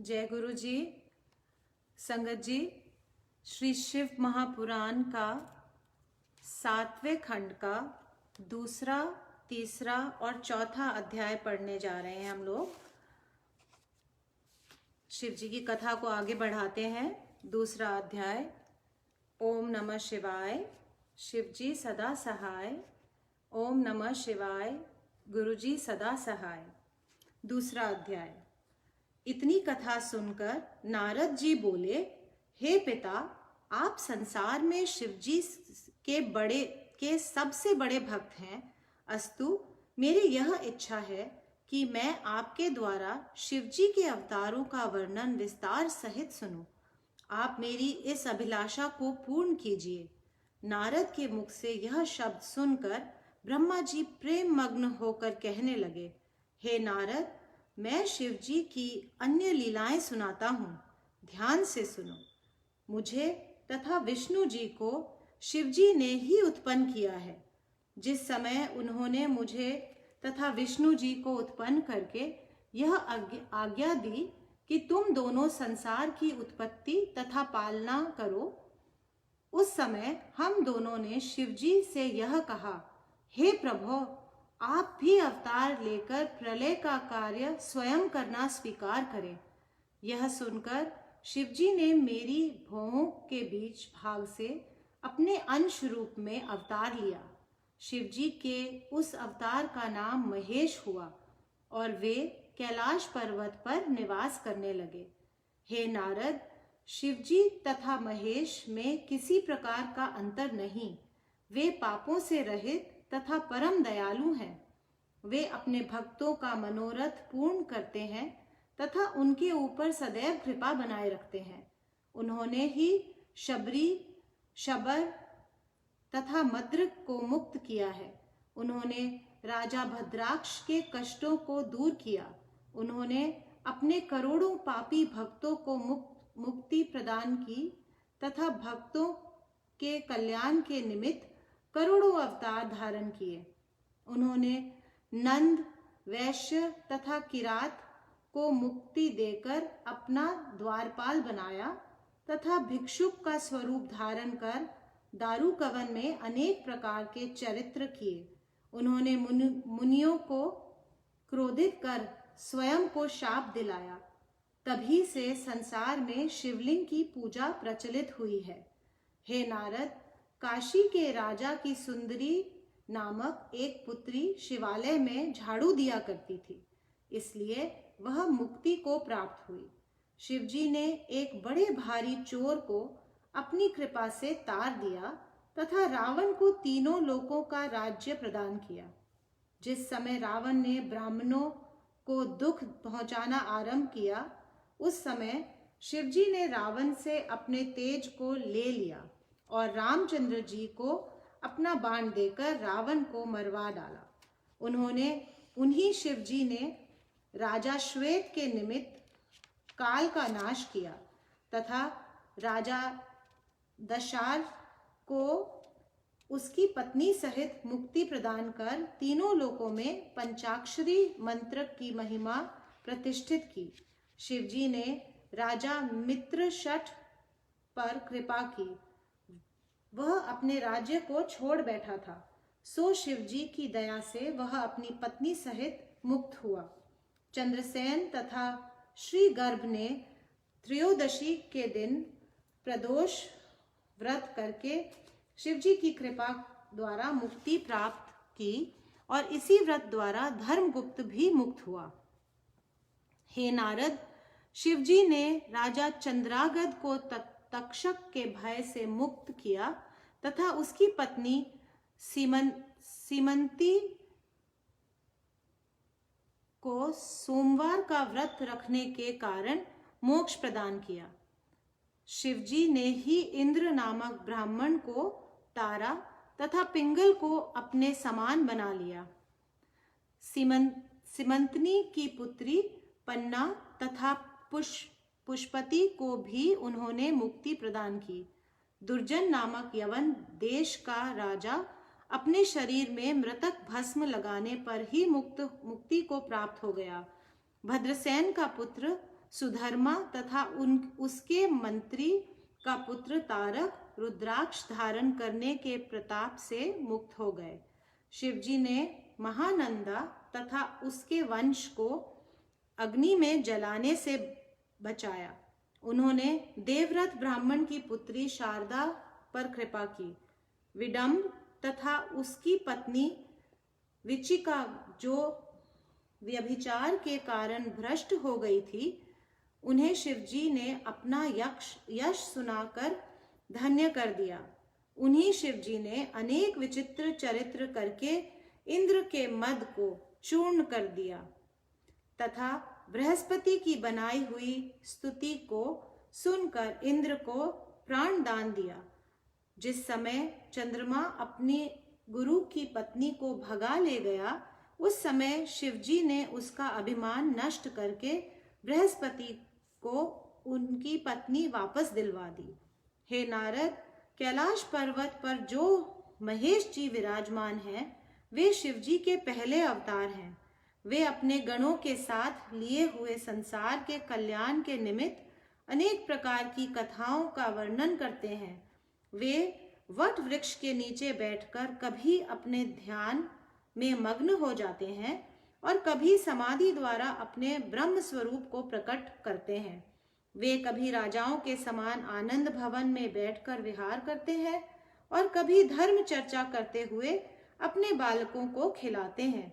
जय गुरु जी। संगत जी, श्री शिव महापुराण का 7वें खंड का दूसरा, तीसरा और चौथा अध्याय पढ़ने जा रहे हैं हम लोग। शिव जी की कथा को आगे बढ़ाते हैं। दूसरा अध्याय, ओम नमः शिवाय, शिव जी सदा सहाय। ओम नमः शिवाय, गुरु जी सदा सहाय। दूसरा अध्याय। इतनी कथा सुनकर नारद जी बोले, हे पिता, आप संसार में शिव जी के सबसे बड़े भक्त हैं। अस्तु, मेरी यह इच्छा है कि मैं आपके द्वारा शिव जी के अवतारों का वर्णन विस्तार सहित सुनूं। आप मेरी इस अभिलाषा को पूर्ण कीजिए। नारद के मुख से यह शब्द सुनकर ब्रह्मा जी प्रेम मग्न होकर कहने लगे, हे नारद, मैं शिव जी की अन्य लीलाएं सुनाता हूँ, ध्यान से सुनो। मुझे तथा विष्णु जी को शिव जी ने ही उत्पन्न किया है। जिस समय उन्होंने मुझे तथा विष्णु जी को उत्पन्न करके यह आज्ञा दी कि तुम दोनों संसार की उत्पत्ति तथा पालना करो, उस समय हम दोनों ने शिव जी से यह कहा, हे प्रभो, आप भी अवतार लेकर प्रलय का कार्य स्वयं करना स्वीकार करें। यह सुनकर शिव जी ने मेरी भौहों के बीच भाग से अपने अंश रूप में अवतार लिया। शिव जी के उस अवतार का नाम महेश हुआ और वे कैलाश पर्वत पर निवास करने लगे। हे नारद, शिव जी तथा महेश में किसी प्रकार का अंतर नहीं। वे पापों से रहित तथा परम दयालु हैं। वे अपने भक्तों का मनोरथ पूर्ण करते हैं तथा उनके ऊपर सदैव कृपा बनाए रखते हैं। उन्होंने ही शबर तथा मद्र को मुक्त किया है। उन्होंने राजा भद्राक्ष के कष्टों को दूर किया। उन्होंने अपने करोड़ों पापी भक्तों को मुक्ति प्रदान की तथा भक्तों के कल्याण के निमित्त करोड़ों अवतार धारण किए। उन्होंने नंद, वैश्य तथा किरात को मुक्ति देकर अपना द्वारपाल बनाया तथा भिक्षुक का स्वरूप धारण कर दारुकवन में अनेक प्रकार के चरित्र किए। उन्होंने मुनियों को क्रोधित कर स्वयं को शाप दिलाया। तभी से संसार में शिवलिंग की पूजा प्रचलित हुई है। हे नारद, काशी के राजा की सुंदरी नामक एक पुत्री शिवालय में झाड़ू दिया करती थी, इसलिए वह मुक्ति को प्राप्त हुई। शिवजी ने एक बड़े भारी चोर को अपनी कृपा से तार दिया तथा रावण को तीनों लोकों का राज्य प्रदान किया। जिस समय रावण ने ब्राह्मणों को दुख पहुंचाना आरंभ किया, उस समय शिवजी ने रावण से अपने तेज को ले लिया और रामचंद्र जी को अपना बाण देकर रावण को मरवा डाला। उन्हीं शिवजी ने राजा श्वेत के निमित्त काल का नाश किया तथा राजा दशार को उसकी पत्नी सहित मुक्ति प्रदान कर तीनों लोकों में पंचाक्षरी मंत्र की महिमा प्रतिष्ठित की। शिवजी ने राजा मित्रशठ पर कृपा की। वह अपने राज्य को छोड़ बैठा था, सो शिवजी की दया से वह अपनी पत्नी सहित मुक्त हुआ। चंद्रसेन तथा श्री गर्भ ने त्रयोदशी के दिन प्रदोष व्रत करके शिवजी की कृपा द्वारा मुक्ति प्राप्त की और इसी व्रत द्वारा धर्मगुप्त भी मुक्त हुआ। हे नारद, शिवजी ने राजा चंद्रागद को तक्षक के भय से मुक्त किया तथा उसकी पत्नी सीमंती को सोमवार का व्रत रखने के कारण मोक्ष प्रदान किया। शिवजी ने ही इंद्र नामक ब्राह्मण को तारा तथा पिंगल को अपने समान बना लिया। सीमंतनी की पुत्री पन्ना तथा पुष्पति को भी उन्होंने मुक्ति प्रदान की। दुर्जन नामक यवन देश का राजा अपने शरीर में मृतक भस्म लगाने पर ही मुक्ति को प्राप्त हो गया। भद्रसेन का पुत्र सुधर्मा तथा उसके मंत्री का पुत्र तारक रुद्राक्ष धारण करने के प्रताप से मुक्त हो गए। शिवजी ने महानंदा तथा उसके वंश को अग्नि में जलाने से बचाया। उन्होंने देवव्रत ब्राह्मण की पुत्री शारदा पर कृपा की। विडम्ब तथा उसकी पत्नी विचिका, जो व्यभिचार के कारण भ्रष्ट हो गई थी, उन्हें शिवजी ने अपना यश सुनाकर धन्य कर दिया। उन्हीं शिवजी ने अनेक विचित्र चरित्र करके इंद्र के मद को चूर्ण कर दिया तथा बृहस्पति की बनाई हुई स्तुति को सुनकर इंद्र को प्राण दान दिया। जिस समय चंद्रमा अपनी गुरु की पत्नी को भगा ले गया, उस समय शिवजी ने उसका अभिमान नष्ट करके बृहस्पति को उनकी पत्नी वापस दिलवा दी। हे नारद, कैलाश पर्वत पर जो महेश जी विराजमान हैं, वे शिवजी के पहले अवतार हैं। वे अपने गणों के साथ लिए हुए संसार के कल्याण के निमित्त अनेक प्रकार की कथाओं का वर्णन करते हैं। वे वट वृक्ष के नीचे बैठकर कभी अपने ध्यान में मग्न हो जाते हैं और कभी समाधि द्वारा अपने ब्रह्म स्वरूप को प्रकट करते हैं। वे कभी राजाओं के समान आनंद भवन में बैठकर विहार करते हैं और कभी धर्म चर्चा करते हुए अपने बालकों को खिलाते हैं।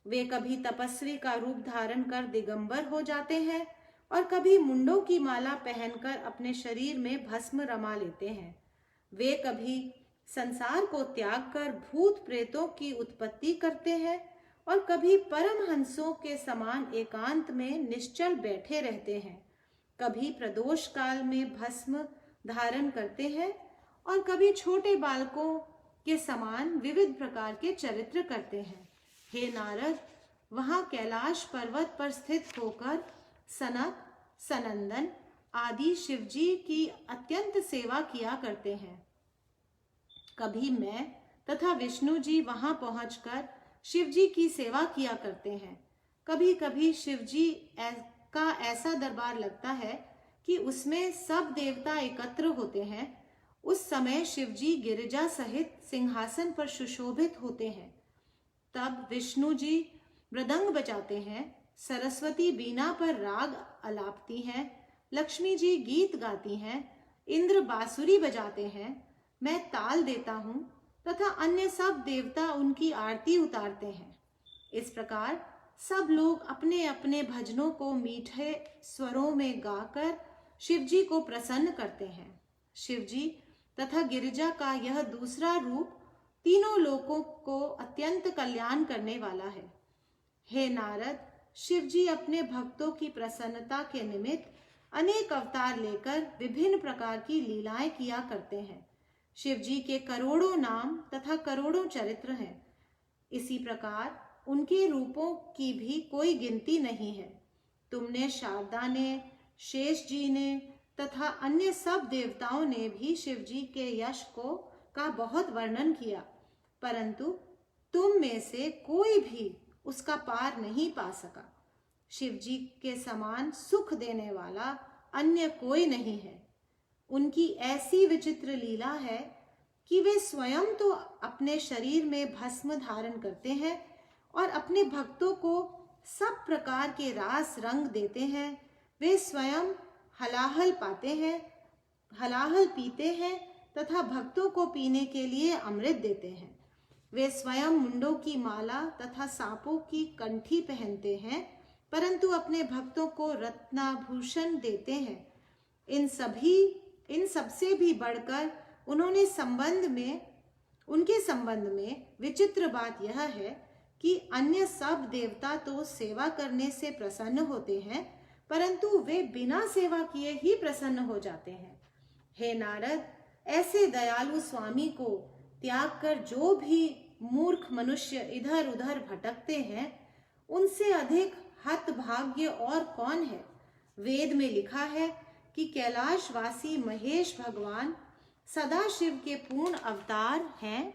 वे कभी तपस्वी का रूप धारण कर दिगंबर हो जाते हैं और कभी मुंडों की माला पहनकर अपने शरीर में भस्म रमा लेते हैं। वे कभी संसार को त्याग कर भूत प्रेतों की उत्पत्ति करते हैं और कभी परमहंसों के समान एकांत में निश्चल बैठे रहते हैं। कभी प्रदोष काल में भस्म धारण करते हैं और कभी छोटे बालकों के समान विविध प्रकार के चरित्र करते हैं। हे नारद, वहां कैलाश पर्वत पर स्थित होकर सनक, सनंदन आदि शिवजी की अत्यंत सेवा किया करते हैं। कभी मैं तथा विष्णु जी वहां पहुंचकर शिवजी की सेवा किया करते हैं। कभी कभी शिवजी का ऐसा दरबार लगता है कि उसमें सब देवता एकत्र होते हैं। उस समय शिवजी गिरिजा सहित सिंहासन पर सुशोभित होते हैं। तब विष्णु जी मृदंग बजाते हैं, सरस्वती बीना पर राग अलापती हैं, लक्ष्मी जी गीत गाती हैं, इंद्र बांसुरी बजाते हैं, मैं ताल देता हूँ तथा अन्य सब देवता उनकी आरती उतारते हैं। इस प्रकार सब लोग अपने अपने भजनों को मीठे स्वरों में गाकर शिवजी को प्रसन्न करते हैं। शिवजी तथा गिरिजा का यह दूसरा रूप तीनों लोकों को अत्यंत कल्याण करने वाला है। हे नारद, शिवजी अपने भक्तों की प्रसन्नता के निमित्त अनेक अवतार लेकर विभिन्न प्रकार की लीलाएं किया करते हैं। शिवजी के करोड़ों नाम तथा करोड़ों चरित्र हैं। इसी प्रकार उनके रूपों की भी कोई गिनती नहीं है। तुमने, शारदा ने, शेष जी ने तथा अन्य सब देवताओं ने भी शिवजी के यश का बहुत वर्णन किया, परंतु तुम में से कोई भी उसका पार नहीं पा सका। शिवजी के समान सुख देने वाला अन्य कोई नहीं है। उनकी ऐसी विचित्र लीला है कि वे स्वयं तो अपने शरीर में भस्म धारण करते हैं और अपने भक्तों को सब प्रकार के रास रंग देते हैं। वे स्वयं हलाहल पाते हैं, हलाहल पीते हैं तथा भक्तों को पीने के लिए अमृत देते हैं। वे स्वयं मुंडों की माला तथा सांपों की कंठी पहनते हैं, परंतु अपने भक्तों को रत्नाभूषण देते हैं। इन सबसे भी बढ़कर उनके संबंध में विचित्र बात यह है कि अन्य सब देवता तो सेवा करने से प्रसन्न होते हैं, परंतु वे बिना सेवा किए ही प्रसन्न हो जाते हैं। हे नारद, ऐसे दयालु स्वामी को त्याग कर जो भी मूर्ख मनुष्य इधर उधर भटकते हैं, उनसे अधिक हतभाग्य और कौन है। वेद में लिखा है कि कैलाशवासी महेश भगवान सदाशिव के पूर्ण अवतार हैं।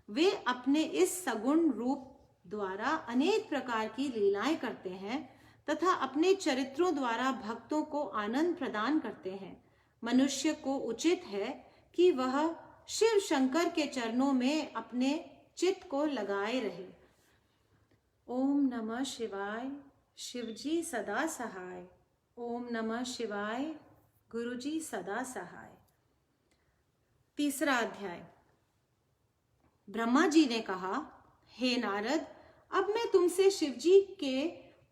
वे अपने इस सगुण रूप द्वारा अनेक प्रकार की लीलाएं करते हैं तथा अपने चरित्रों द्वारा भक्तों को आनंद प्रदान करते हैं। मनुष्य को उचित है कि वह शिव शंकर के चरणों में अपने चित्त को लगाए रहे। ओम नमः शिवाय। शिवजी सदा सहाय। ओम नमः शिवाय। गुरुजी सदा सहाय। तीसरा अध्याय। ब्रह्मा जी ने कहा, हे नारद, अब मैं तुमसे शिवजी के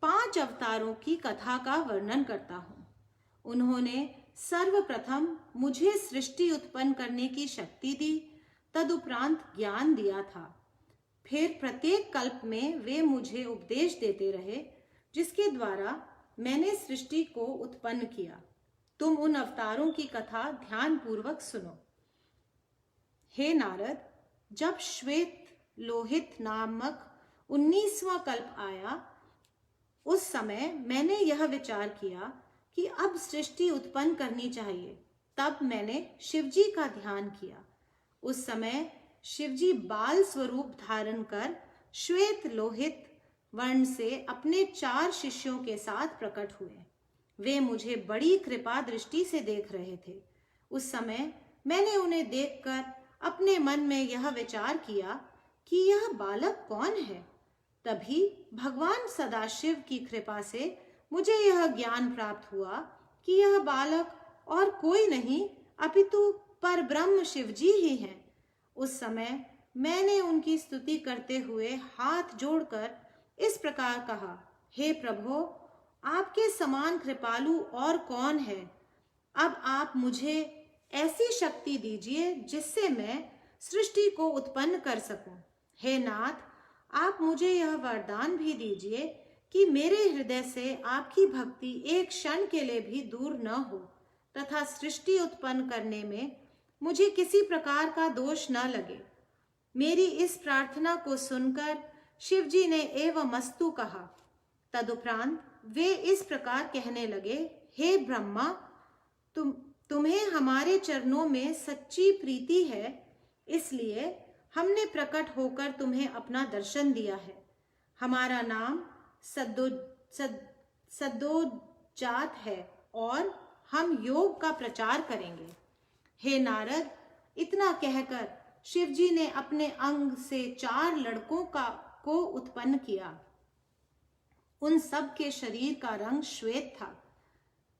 5 अवतारों की कथा का वर्णन करता हूँ। उन्होंने सर्वप्रथम मुझे सृष्टि उत्पन्न करने की शक्ति दी, तदुपरांत ज्ञान दिया था। फिर प्रत्येक कल्प में वे मुझे उपदेश देते रहे, जिसके द्वारा मैंने सृष्टि को उत्पन्न किया। तुम उन अवतारों की कथा ध्यान पूर्वक सुनो। हे नारद, जब श्वेत लोहित नामक 19वां कल्प आया, उस समय मैंने यह विचार किया कि अब सृष्टि उत्पन्न करनी चाहिए। तब मैंने शिवजी का ध्यान किया। उस समय शिवजी बाल स्वरूप धारण कर श्वेत लोहित वर्ण से अपने 4 शिष्यों के साथ प्रकट हुए। वे मुझे बड़ी कृपा दृष्टि से देख रहे थे। उस समय मैंने उन्हें देखकर अपने मन में यह विचार किया कि यह बालक कौन है। तभी भगवान सदाशिव की कृपा से मुझे यह ज्ञान प्राप्त हुआ कि यह बालक और कोई नहीं अपितु परब्रह्म शिवजी ही हैं। उस समय मैंने उनकी स्तुति करते हुए हाथ जोड़कर इस प्रकार कहा, हे प्रभो, आपके समान कृपालु और कौन है। अब आप मुझे ऐसी शक्ति दीजिए जिससे मैं सृष्टि को उत्पन्न कर सकूं। हे नाथ, आप मुझे यह वरदान भी दीजिए कि मेरे हृदय से आपकी भक्ति एक क्षण के लिए भी दूर न हो तथा सृष्टि उत्पन्न करने में मुझे किसी प्रकार का दोष न लगे। मेरी इस प्रार्थना को सुनकर शिव जी ने एवमस्तु कहा। तदुपरांत वे इस प्रकार कहने लगे, हे ब्रह्मा, तुम्हें हमारे चरणों में सच्ची प्रीति है, इसलिए हमने प्रकट होकर तुम्हें अपना दर्शन दिया है। हमारा नाम सद्योजात है और हम योग का प्रचार करेंगे। हे नारद, इतना कहकर शिव जी ने अपने अंग से 4 लड़कों को उत्पन्न किया। उन सब के शरीर का रंग श्वेत था।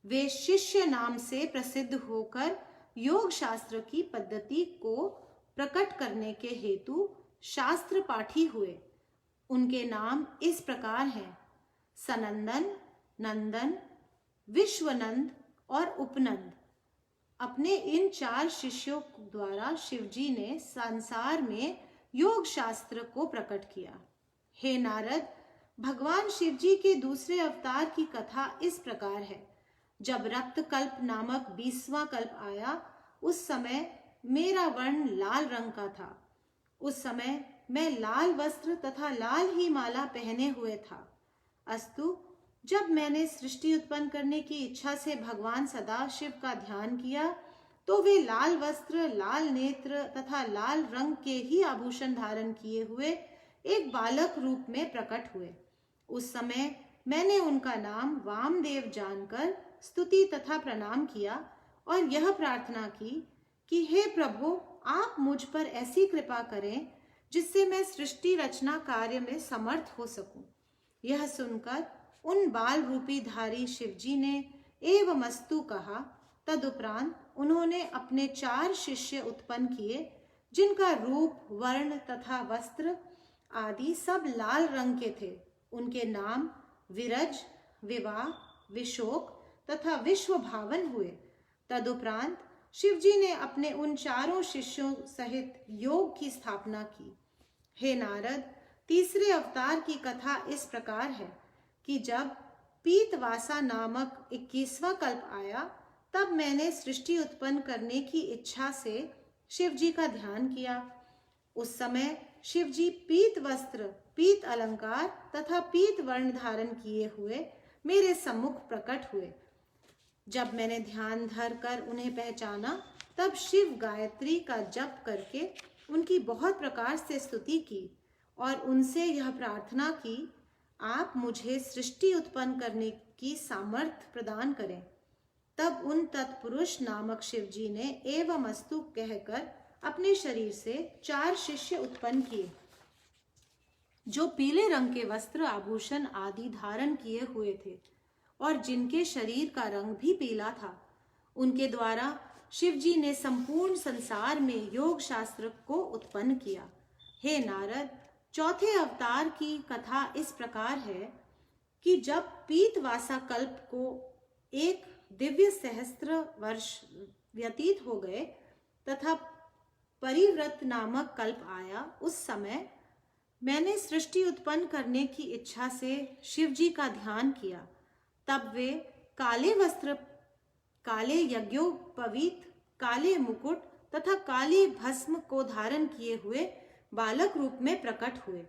वे शिष्य नाम से प्रसिद्ध होकर योग शास्त्र की पद्धति को प्रकट करने के हेतु शास्त्र पाठी हुए। उनके नाम इस प्रकार हैं: सनंदन, नंदन, विश्वनंद और उपनंद। अपने इन 4 शिष्यों द्वारा शिवजी ने संसार में योग शास्त्र को प्रकट किया। हे नारद, भगवान शिवजी के दूसरे अवतार की कथा इस प्रकार है। जब रक्त कल्प नामक 20वां कल्प आया, उस समय मेरा वर्ण लाल रंग का था। उस समय मैं लाल वस्त्र तथा लाल ही माला पहने हुए था। अस्तु, जब मैंने सृष्टि उत्पन्न करने की इच्छा से भगवान सदाशिव का ध्यान किया, तो वे लाल वस्त्र, लाल नेत्र तथा लाल रंग के ही आभूषण धारण किए हुए एक बालक रूप में प्रकट हुए। उस समय मैंने उनका नाम वामदेव जानकर स्तुति तथा प्रणाम किया और यह प्रार्थना की कि हे प्रभु, आप मुझ पर ऐसी कृपा करें जिससे मैं सृष्टि रचना कार्य में समर्थ हो सकूं। यह सुनकर उन बाल रूपी धारी शिवजी ने एवमस्तु कहा। तदुपरांत उन्होंने अपने 4 शिष्य उत्पन्न किए, जिनका रूप, वर्ण तथा वस्त्र आदि सब लाल रंग के थे। उनके नाम विरज, विवाह, विशोक तथा विश्वभावन हुए। तदुपरांत शिवजी ने अपने उन 4 शिष्यों सहित योग की स्थापना की। हे नारद, तीसरे अवतार की कथा इस प्रकार है कि जब पीतवासा नामक 21वां कल्प आया, तब मैंने सृष्टि उत्पन्न करने की इच्छा से शिवजी का ध्यान किया। उस समय शिवजी पीत वस्त्र, पीत अलंकार तथा पीत वर्ण धारण किए हुए मेरे सम्मुख प्रकट हुए। जब मैंने ध्यान धर कर उन्हें पहचाना, तब शिव गायत्री का जप करके उनकी बहुत प्रकार से स्तुति की और उनसे यह प्रार्थना की, आप मुझे सृष्टि उत्पन्न करने की सामर्थ्य प्रदान करें। तब उन तत्पुरुष नामक शिवजी ने एवमस्तु कहकर अपने शरीर से 4 शिष्य उत्पन्न किए, जो पीले रंग के वस्त्र, आभूषण आदि धारण किए हुए थे और जिनके शरीर का रंग भी पीला था। उनके द्वारा शिवजी ने संपूर्ण संसार में योग शास्त्र को उत्पन्न किया। हे नारद, चौथे अवतार की कथा इस प्रकार है कि जब पीतवासा कल्प को 1 दिव्य सहस्त्र वर्ष व्यतीत हो गए तथा परिव्रत नामक कल्प आया, उस समय मैंने सृष्टि उत्पन्न करने की इच्छा से शिवजी का ध्यान किया। तब वे काले वस्त्र, काले यज्ञोपवीत, काले मुकुट तथा काली भस्म को धारण किए हुए बालक रूप में प्रकट हुए।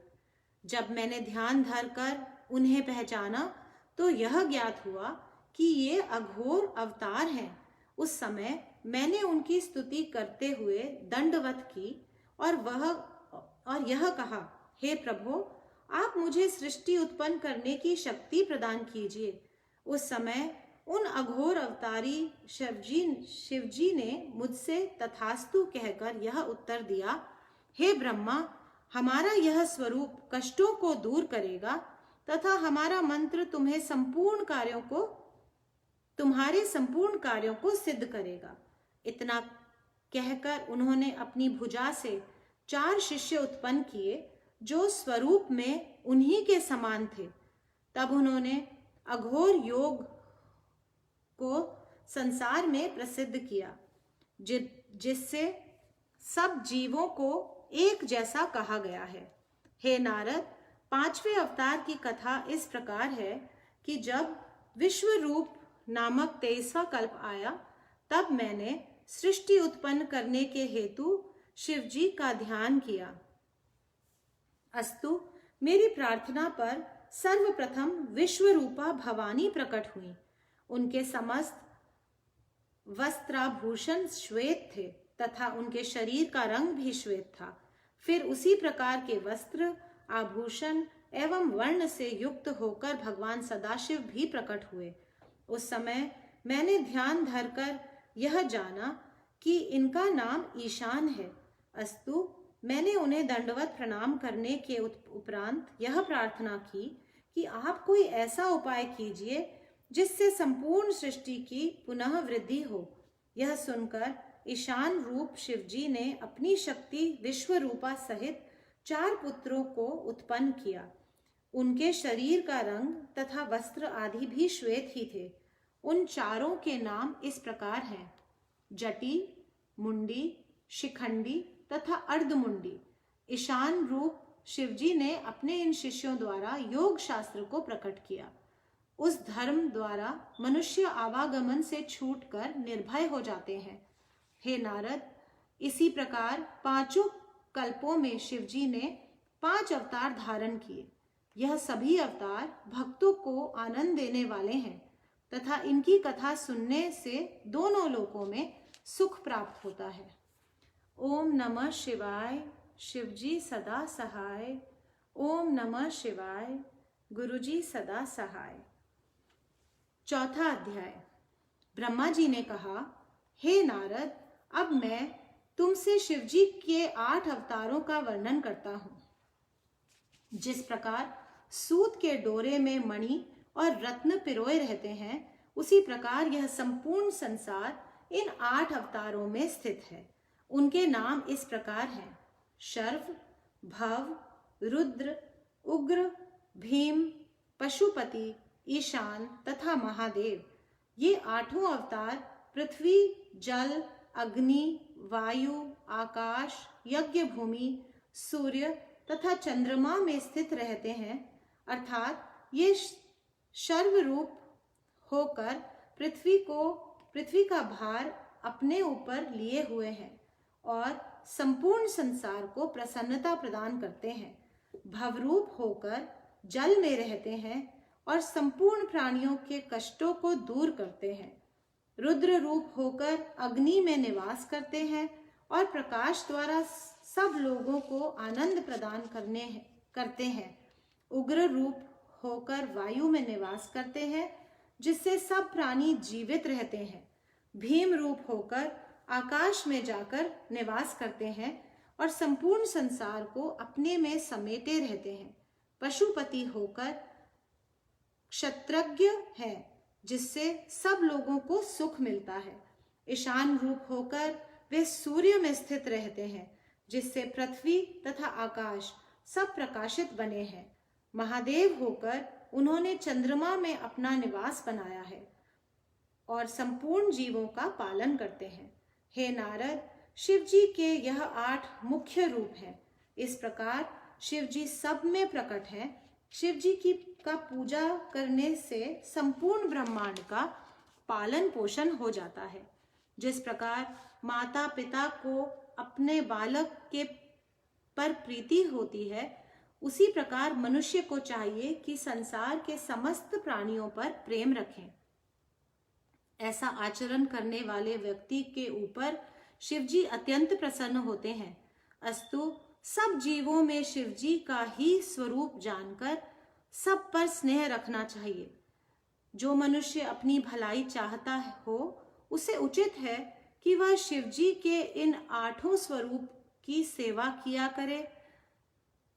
जब मैंने ध्यान धर कर उन्हें पहचाना, तो यह ज्ञात हुआ कि ये अघोर अवतार हैं। उस समय मैंने उनकी स्तुति करते हुए दंडवत की और यह कहा, हे प्रभु, आप मुझे सृष्टि उत्पन्न करने की शक्ति प्रदान कीजिए। उस समय उन अघोर अवतारी शिवजी ने मुझसे तथास्तु कहकर यह उत्तर दिया, हे ब्रह्मा, हमारा यह स्वरूप कष्टों को दूर करेगा तथा हमारा मंत्र तुम्हारे संपूर्ण कार्यों को सिद्ध करेगा। इतना कहकर उन्होंने अपनी भुजा से 4 शिष्य उत्पन्न किए, जो स्वरूप में उन्हीं के समान थे। तब उन्होंने अघोर योग को संसार में प्रसिद्ध किया, जिससे सब जीवों को एक जैसा कहा गया है। हे नारद, 5वें अवतार की कथा इस प्रकार है कि जब विश्वरूप नामक 23वां कल्प आया, तब मैंने सृष्टि उत्पन्न करने के हेतु शिवजी का ध्यान किया। अस्तु, मेरी प्रार्थना पर सर्वप्रथम विश्व रूपा भवानी प्रकट हुई। उनके समस्त वस्त्राभूषण श्वेत थे तथा उनके शरीर का रंग भी श्वेत था। फिर उसी प्रकार के वस्त्र, आभूषण एवं वर्ण से युक्त होकर भगवान सदाशिव भी प्रकट हुए। उस समय मैंने ध्यान धरकर यह जाना कि इनका नाम ईशान है। अस्तु, मैंने उन्हें दंडवत प्रणाम करने के उपरांत यह प्रार्थना की कि आप कोई ऐसा उपाय कीजिए जिससे संपूर्ण सृष्टि की पुनः वृद्धि हो। यह सुनकर ईशान रूप शिवजी ने अपनी शक्ति विश्व रूपा सहित 4 पुत्रों को उत्पन्न किया। उनके शरीर का रंग तथा वस्त्र आदि भी श्वेत ही थे। उन चारों के नाम इस प्रकार हैं: जटी, मुंडी, शिखंडी तथा अर्धमुंडी। ईशान रूप शिवजी ने अपने इन शिष्यों द्वारा योग शास्त्र को प्रकट किया। उस धर्म द्वारा मनुष्य आवागमन से छूटकर निर्भय हो जाते हैं। हे नारद, इसी प्रकार 5 कल्पों में शिवजी ने 5 अवतार धारण किए। यह सभी अवतार भक्तों को आनंद देने वाले हैं तथा इनकी कथा सुनने से दोनों लोकों में सुख प्राप्त होता है। ओम नमः शिवाय, शिवजी सदा सहाय। ओम नमः शिवाय, गुरुजी सदा सहाय। 4था अध्याय। ब्रह्मा जी ने कहा, हे नारद, अब मैं तुमसे शिवजी के 8 अवतारों का वर्णन करता हूं। जिस प्रकार सूत के डोरे में मणि और रत्न पिरोए रहते हैं, उसी प्रकार यह संपूर्ण संसार इन 8 अवतारों में स्थित है। उनके नाम इस प्रकार हैं: शर्व, भव, रुद्र, उग्र, भीम, पशुपति, ईशान तथा महादेव। ये 8 अवतार पृथ्वी, जल, अग्नि, वायु, आकाश, यज्ञ भूमि, सूर्य तथा चंद्रमा में स्थित रहते हैं। अर्थात ये शर्व रूप होकर पृथ्वी का भार अपने ऊपर लिए हुए हैं और संपूर्ण संसार को प्रसन्नता प्रदान करते हैं। भवरूप होकर जल में रहते हैं और संपूर्ण प्राणियों के कष्टों को दूर करते हैं। रुद्र रूप होकर अग्नि में निवास करते हैं और प्रकाश द्वारा सब लोगों को आनंद प्रदान करते हैं। उग्र रूप होकर वायु में निवास करते हैं, जिससे सब प्राणी जीवित रहते हैं। भीम रूप होकर आकाश में जाकर निवास करते हैं और संपूर्ण संसार को अपने में समेटे रहते हैं। पशुपति होकर क्षत्रज्ञ है, जिससे सब लोगों को सुख मिलता है। ईशान रूप होकर वे सूर्य में स्थित रहते हैं, जिससे पृथ्वी तथा आकाश सब प्रकाशित बने हैं। महादेव होकर उन्होंने चंद्रमा में अपना निवास बनाया है और संपूर्ण जीवों का पालन करते हैं। हे नारद, शिवजी के यह 8 मुख्य रूप हैं। इस प्रकार शिवजी सब में प्रकट हैं। शिवजी का पूजा करने से संपूर्ण ब्रह्मांड का पालन पोषण हो जाता है। जिस प्रकार माता पिता को अपने बालक के पर प्रीति होती है, उसी प्रकार मनुष्य को चाहिए कि संसार के समस्त प्राणियों पर प्रेम रखें। ऐसा आचरण करने वाले व्यक्ति के ऊपर शिवजी अत्यंत प्रसन्न होते हैं। अस्तु, सब जीवों में शिवजी का ही स्वरूप जानकर सब पर स्नेह रखना चाहिए। जो मनुष्य अपनी भलाई चाहता हो, उसे उचित है कि वह शिवजी के इन 8 स्वरूप की सेवा किया करे।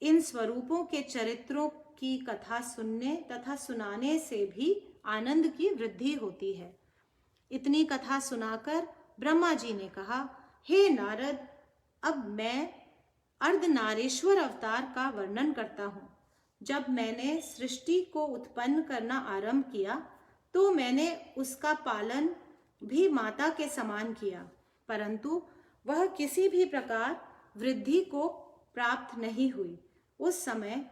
इन स्वरूपों के चरित्रों की कथा सुनने तथा सुनाने से भी आनंद की वृद्धि होती है। इतनी कथा सुनाकर ब्रह्मा जी ने कहा, हे नारद, अब मैं अर्धनारीश्वर अवतार का वर्णन करता हूँ। जब मैंने सृष्टि को उत्पन्न करना आरंभ किया, तो मैंने उसका पालन भी माता के समान किया, परंतु वह किसी भी प्रकार वृद्धि को प्राप्त नहीं हुई। उस समय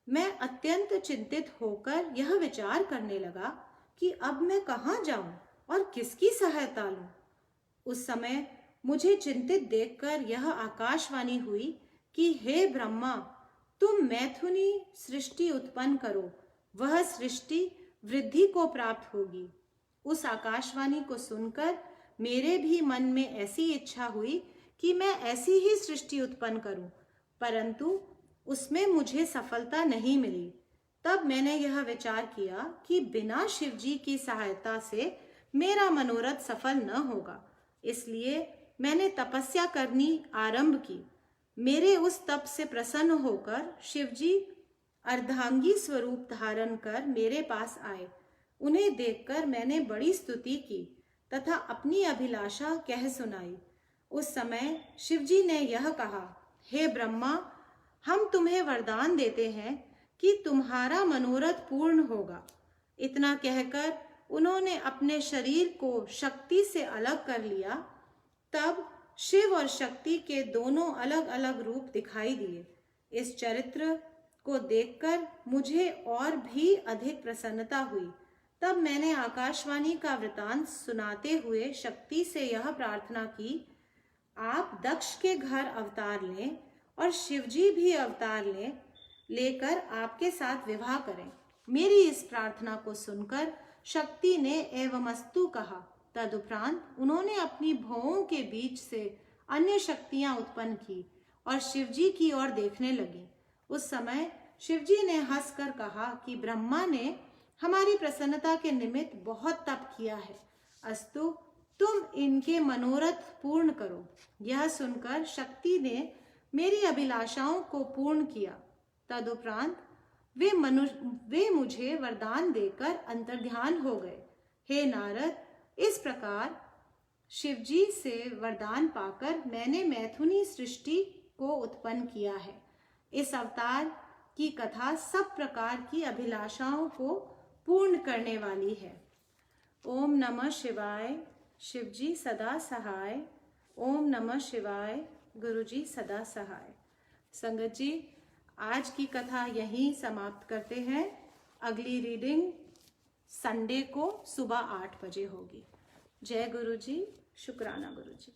मैं अत्यंत चिंतित होकर यह विचार करने लगा कि अब मैं कहाँ जाऊं और किसकी सहायता लूं। उस समय मुझे चिंतित देखकर यह आकाशवाणी हुई कि हे ब्रह्मा, तुम मैथुनी सृष्टि उत्पन्न करो, वह सृष्टि वृद्धि को प्राप्त होगी। उस आकाशवाणी को सुनकर मेरे भी मन में ऐसी इच्छा हुई कि मैं ऐसी ही सृष्टि उत्पन्न करूं, परंतु उसमें मुझे सफलता नहीं मिली। तब मैंने यह विचार किया कि बिना शिव जी की सहायता से मेरा मनोरथ सफल न होगा, इसलिए मैंने तपस्या करनी आरंभ की। मेरे उस तप से प्रसन्न होकर शिव जी अर्धांगी स्वरूप धारण कर मेरे पास आए। उन्हें देखकर मैंने बड़ी स्तुति की तथा अपनी अभिलाषा कह सुनाई। उस समय शिव जी ने यह कहा, हे ब्रह्मा, हम तुम्हें वरदान देते हैं कि तुम्हारा मनोरथ पूर्ण होगा। इतना कहकर उन्होंने अपने शरीर को शक्ति से अलग कर लिया। तब शिव और शक्ति के दोनों अलग अलग रूप दिखाई दिए। इस चरित्र को देखकर मुझे और भी अधिक प्रसन्नता हुई। तब मैंने आकाशवाणी का वृतांत सुनाते हुए शक्ति से यह प्रार्थना की, आप दक्ष के घर अवतार लें और शिवजी भी अवतार लेकर आपके साथ विवाह करें। मेरी इस प्रार्थना को सुनकर शक्ति ने एवमस्तु कहा। तदुपरांत उन्होंने अपनी भौहों के बीच से अन्य शक्तियां उत्पन्न की और शिवजी की ओर देखने लगी। उस समय शिवजी ने हंसकर कहा कि ब्रह्मा ने हमारी प्रसन्नता के निमित्त बहुत तप किया है, अस्तु तुम इनके मनोरथ पूर्ण करो। यह सुनकर शक्ति ने मेरी अभिलाषाओं को पूर्ण किया। तदुपरांत वे मुझे वरदान देकर अंतर्ध्यान हो गए। हे नारद, इस प्रकार शिवजी से वरदान पाकर मैंने मैथुनी सृष्टि को उत्पन्न किया है। इस अवतार की कथा सब प्रकार की अभिलाषाओं को पूर्ण करने वाली है। ओम नमः शिवाय। शिवजी सदा सहाय। ओम नमः शिवाय। गुरुजी सदा सहाय। संगत जी, आज की कथा यहीं समाप्त करते हैं। अगली रीडिंग संडे को सुबह 8 बजे होगी। जय गुरु जी। शुक्राना गुरु जी।